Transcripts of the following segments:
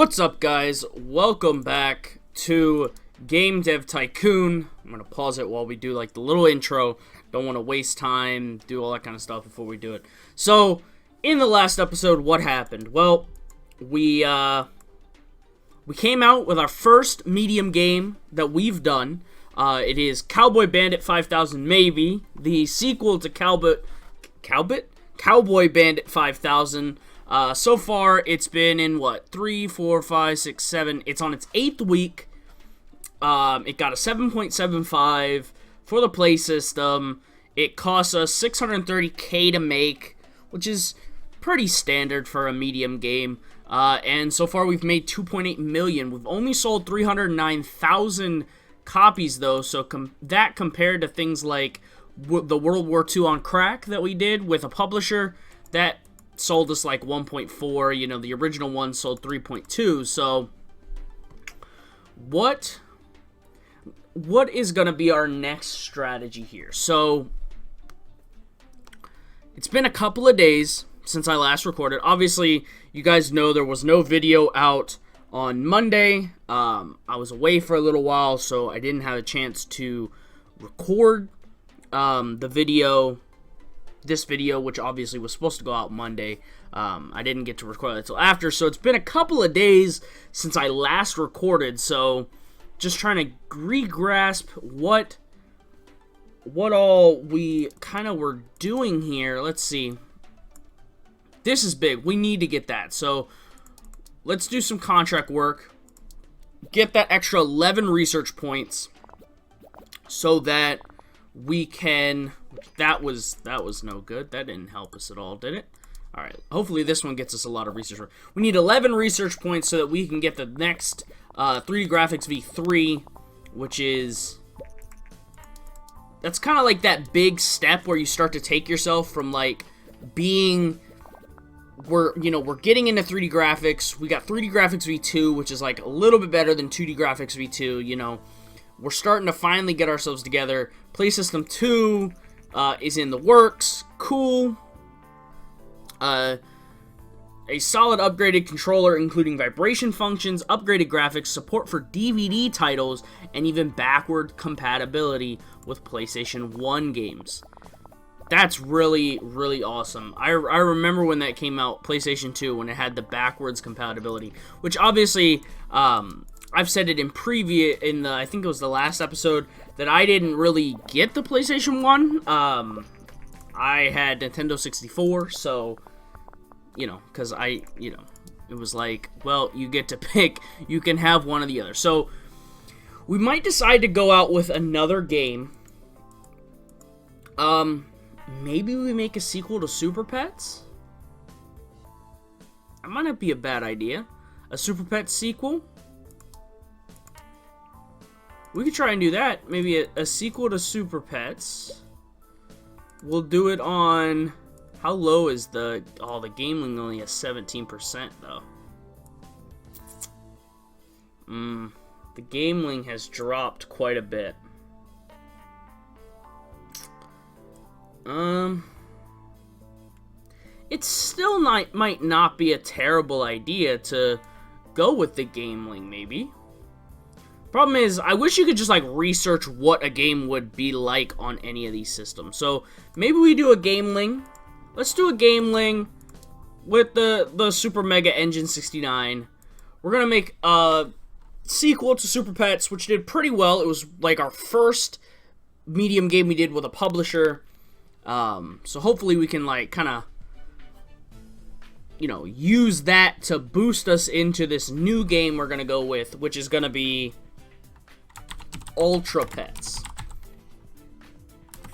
What's up, guys? Welcome back to Game Dev Tycoon. I'm going to pause it while we do like the little intro. Don't want to waste time, do all that kind of stuff before we do it. So, in the last episode, what happened? Well, we came out with our first medium game that we've done. It is Cowboy Bandit 5000 Maybe, the sequel to Cowboy Bandit 5000. So far, it's been in, 3, 4, 5, 6, 7. It's on its 8th week. It got a 7.75 for the play system. It costs us $630K to make, which is pretty standard for a medium game. And so far, we've made $2.8 million. We've only sold 309,000 copies, though, so that compared to things like the World War II on crack that we did with a publisher, that sold us like 1.4, you know, the original one sold 3.2, so what is going to be our next strategy here? So, it's been a couple of days since I last recorded. Obviously, you guys know there was no video out on Monday. I was away for a little while, so I didn't have a chance to record this video, which obviously was supposed to go out Monday. I didn't get to record it until after, so it's been a couple of days since I last recorded, so just trying to re-grasp what all we kind of were doing here. Let's see. This is big. We need to get that, so let's do some contract work, get that extra 11 research points so that we can... That was no good. That didn't help us at all, did it? Alright, hopefully this one gets us a lot of research. We need 11 research points so that we can get the next 3D Graphics V3, which is... That's kind of like that big step where you start to take yourself from, like, being... We're getting into 3D graphics. We got 3D Graphics V2, which is, like, a little bit better than 2D Graphics V2, you know. We're starting to finally get ourselves together. PlaySystem 2 is in the works. Cool. A solid upgraded controller, including vibration functions, upgraded graphics, support for DVD titles, and even backward compatibility with PlayStation 1 games. That's really, really awesome. I remember when that came out, PlayStation 2, when it had the backwards compatibility, which obviously... I've said it I think it was the last episode, that I didn't really get the PlayStation 1. I had Nintendo 64, so, because it was like, well, you get to pick, you can have one or the other. So, we might decide to go out with another game. Maybe we make a sequel to Super Pets? That might not be a bad idea. A Super Pets sequel? We could try and do that. Maybe a sequel to Super Pets. We'll do it on... How low is the... Oh, the game link only has 17%, though. The game link has dropped quite a bit. It still might not be a terrible idea to go with the game link, maybe. Problem is, I wish you could just, like, research what a game would be like on any of these systems. So, maybe we do a game ling. Let's do a game ling with the Super Mega Engine 69. We're gonna make a sequel to Super Pets, which did pretty well. It was, like, our first medium game we did with a publisher. So, hopefully we can, like, kind of, use that to boost us into this new game we're gonna go with, which is gonna be... Ultra Pets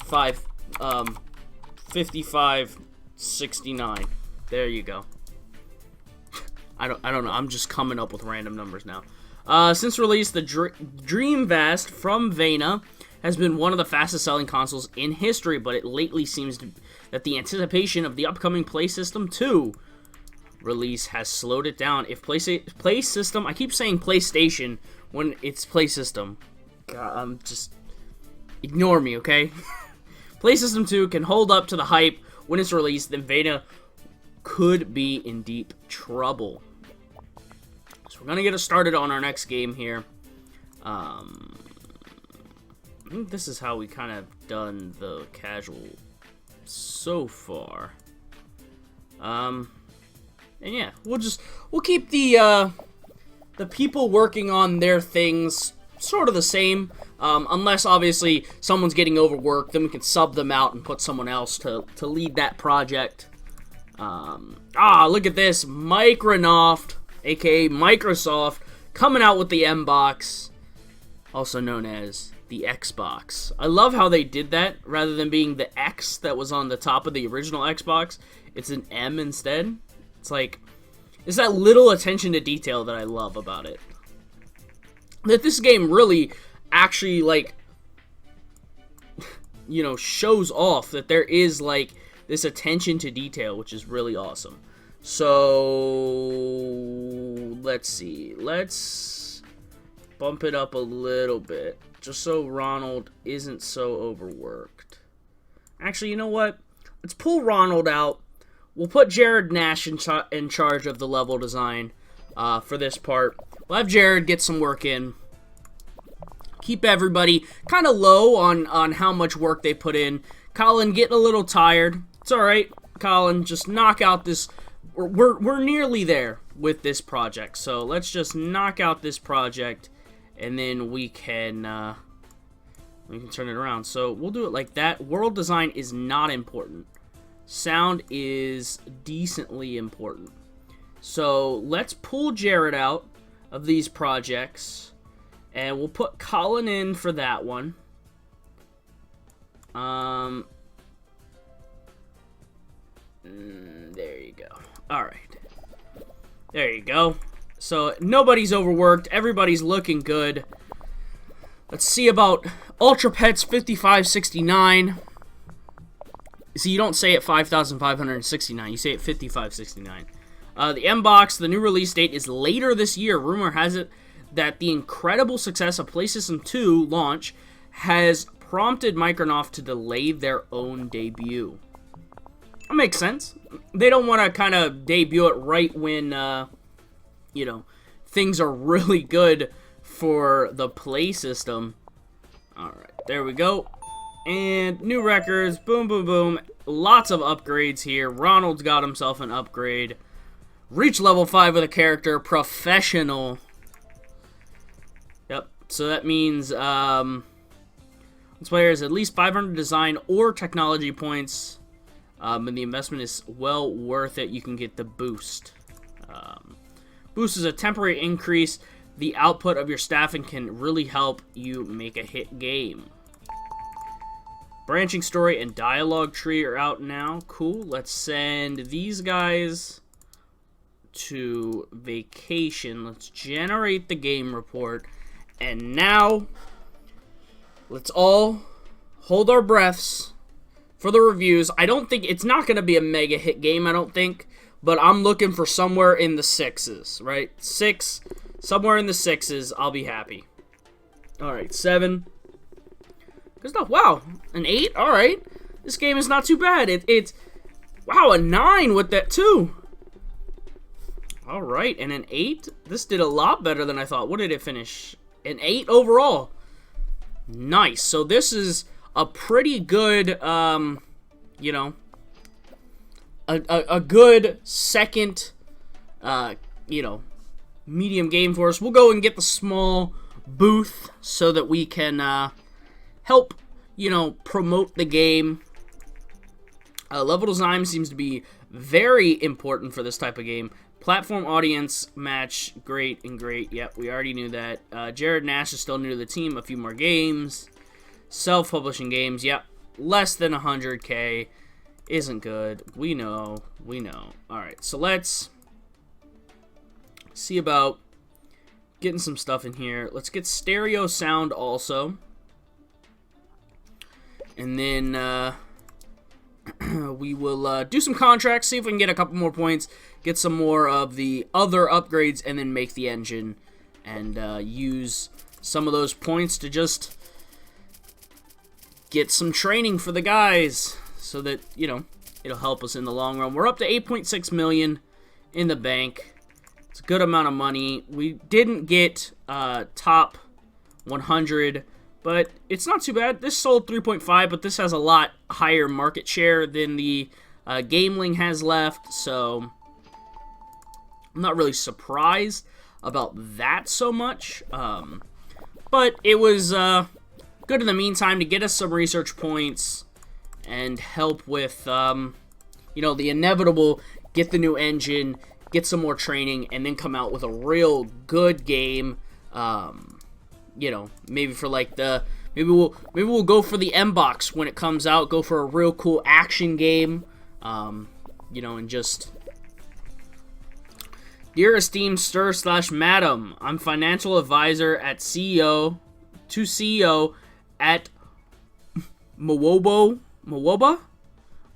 5569. There you go. I don't know. I'm just coming up with random numbers now. Since release, the Dreamcast from Vena has been one of the fastest selling consoles in history, but it lately seems that the anticipation of the upcoming Play System 2 release has slowed it down. If Play System, I keep saying PlayStation when it's Play System. God, just ignore me, okay? PlayStation 2 can hold up to the hype when it's released, then Vena could be in deep trouble. So we're going to get us started on our next game here. I think this is how we kind of done the casual so far. And yeah, we'll keep the people working on their things sort of the same. Unless obviously someone's getting overworked, then we can sub them out and put someone else to lead that project. Look at this, Microsoft, aka Microsoft, coming out with the M-Box, also known as the Xbox. I love how they did that. Rather than being the X that was on the top of the original Xbox, it's an M instead. It's like, it's that little attention to detail that I love about it. That this game really actually, like, you know, shows off that there is, like, this attention to detail, which is really awesome. So, let's see. Let's bump it up a little bit, just so Ronald isn't so overworked. Actually, you know what? Let's pull Ronald out. We'll put Jared Nash in charge of the level design for this part. We'll have Jared get some work in. Keep everybody kind of low on how much work they put in. Colin getting a little tired. It's alright, Colin. Just knock out this. We're nearly there with this project. So let's just knock out this project, and then we can turn it around. So we'll do it like that. World design is not important. Sound is decently important. So let's pull Jared out of these projects, and we'll put Colin in for that one. There you go. Alright. There you go. So nobody's overworked. Everybody's looking good. Let's see about Ultra Pets 5569. See, you don't say it 5,569. You say it 5569. The M-Box, the new release date is later this year. Rumor has it that the incredible success of PlayStation 2 launch has prompted Microsoft to delay their own debut. That makes sense. They don't want to kind of debut it right when, you know, things are really good for the Play system. Alright, there we go. And new records, boom, boom, boom. Lots of upgrades here. Ronald's got himself an upgrade. Reach level 5 with a character, professional. Yep, so that means this player has at least 500 design or technology points. And the investment is well worth it. You can get the boost. Boost is a temporary increase. The output of your staffing can really help you make a hit game. Branching story and dialogue tree are out now. Cool. Let's send these guys to vacation. Let's generate the game report. And now, let's all hold our breaths for the reviews. I don't think, it's not going to be a mega hit game, I don't think. But I'm looking for somewhere in the 6s, right? 6, somewhere in the 6s, I'll be happy. Alright, 7. Good stuff. Wow, an 8? Alright. This game is not too bad. It's wow, a 9 with that too. Alright, and an 8? This did a lot better than I thought. What did it finish? An 8 overall. Nice. So this is a pretty good, you know, a good second, you know, medium game for us. We'll go and get the small booth so that we can help, you know, promote the game. Level design seems to be very important for this type of game. Platform audience match, great and great. Yep, we already knew that. Jared Nash is still new to the team. A few more games. Self-publishing games, yep. Less than 100K. Isn't good. We know. We know. Alright, so let's see about getting some stuff in here. Let's get stereo sound also. And then we will do some contracts, see if we can get a couple more points, get some more of the other upgrades, and then make the engine and use some of those points to just get some training for the guys so that, you know, it'll help us in the long run. We're up to 8.6 million in the bank. It's a good amount of money. We didn't get top 100, but it's not too bad. This sold 3.5, but this has a lot higher market share than the Gameling has left, so I'm not really surprised about that so much. But it was good in the meantime to get us some research points and help with, you know, the inevitable, get the new engine, get some more training, and then come out with a real good game. You know, maybe for like maybe we'll go for the M-Box when it comes out, go for a real cool action game. You know, and just... Dear esteemed Sir/Madam, I'm financial advisor at CEO at Mwoba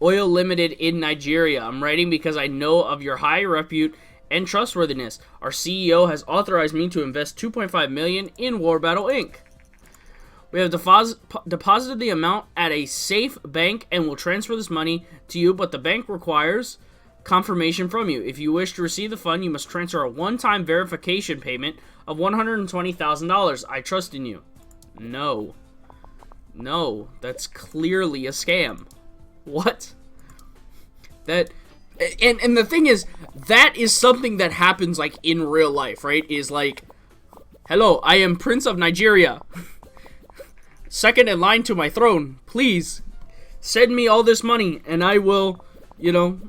Oil Limited in Nigeria. I'm writing because I know of your high repute and trustworthiness. Our CEO has authorized me to invest $2.5 million in Warbattle Inc. We have deposited the amount at a safe bank and will transfer this money to you, but the bank requires confirmation from you. If you wish to receive the fund, you must transfer a one-time verification payment of $120,000. I trust in you. No. No, that's clearly a scam. What? That... And the thing is, that is something that happens, like, in real life, right? Is like, hello, I am Prince of Nigeria. Second in line to my throne. Please, send me all this money, and I will, you know,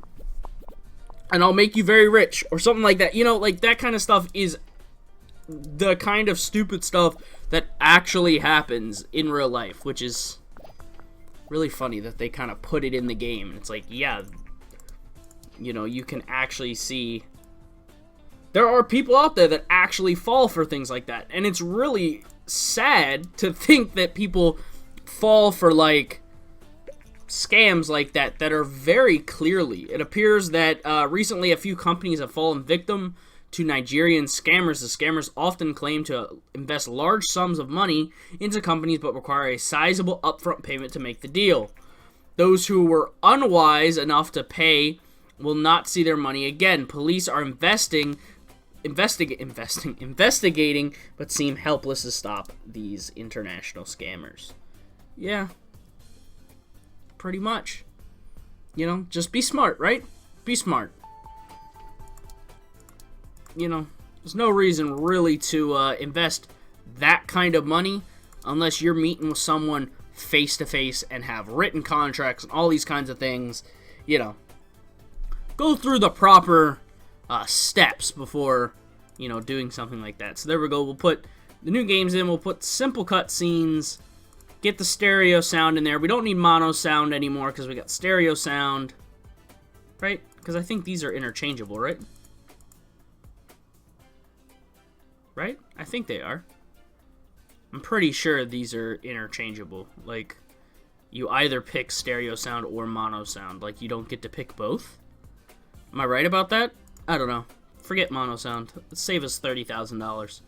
and I'll make you very rich, or something like that. You know, like, that kind of stuff is the kind of stupid stuff that actually happens in real life, which is really funny that they kind of put it in the game. It's like, yeah, you know, you can actually see there are people out there that actually fall for things like that. And it's really sad to think that people fall for, like, scams like that are very clearly... It appears that recently a few companies have fallen victim to Nigerian scammers. The scammers often claim to invest large sums of money into companies but require a sizable upfront payment to make the deal. Those who were unwise enough to pay will not see their money again. Police are investigating, but seem helpless to stop these international scammers. Yeah. Pretty much. You know, just be smart, right? Be smart. You know, there's no reason really to invest that kind of money unless you're meeting with someone face to face and have written contracts and all these kinds of things. You know, go through the proper steps before, you know, doing something like that. So there we go. We'll put the new games in. We'll put simple cutscenes. Get the stereo sound in there. We don't need mono sound anymore because we got stereo sound. Right? Because I think these are interchangeable, right? Right? I think they are. I'm pretty sure these are interchangeable. Like, you either pick stereo sound or mono sound. Like, you don't get to pick both. Am I right about that? I don't know. Forget mono sound. Let's save us $30,000.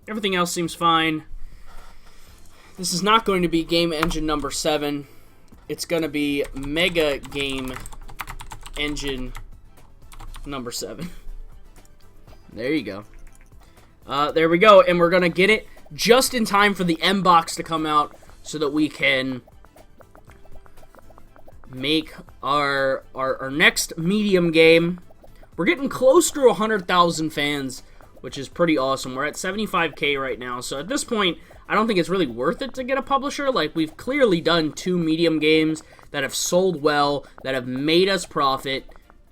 Everything else seems fine. This is not going to be game engine number 7. It's going to be Mega Game Engine number 7. There you go. There we go. And we're going to get it just in time for the M-Box to come out so that we can make our next medium game. We're getting close to 100,000 fans, which is pretty awesome. We're at 75K right now. So at this point, I don't think it's really worth it to get a publisher. Like, we've clearly done 2 medium games that have sold well, that have made us profit.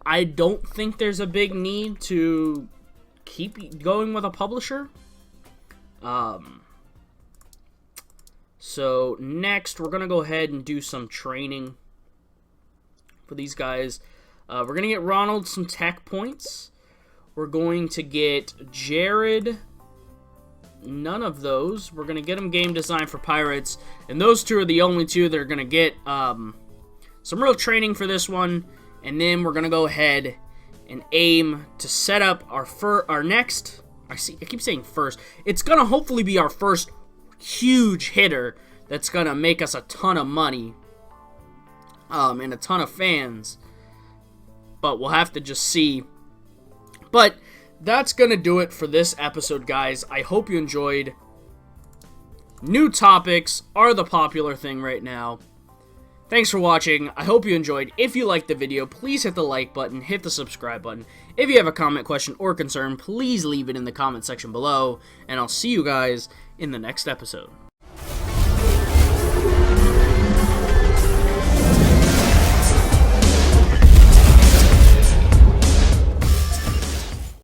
I don't think there's a big need to keep going with a publisher. So next, we're going to go ahead and do some training for these guys. We're going to get Ronald some tech points. We're going to get Jared none of those. We're going to get him game design for Pirates. And those two are the only two that are going to get some real training for this one. And then we're going to go ahead and aim to set up our next... I keep saying first. It's going to hopefully be our first huge hitter that's going to make us a ton of money. And a ton of fans. But we'll have to just see. But that's going to do it for this episode, guys. I hope you enjoyed. New topics are the popular thing right now. Thanks for watching. I hope you enjoyed. If you liked the video, please hit the like button, hit the subscribe button. If you have a comment, question, or concern, please leave it in the comment section below, and I'll see you guys in the next episode.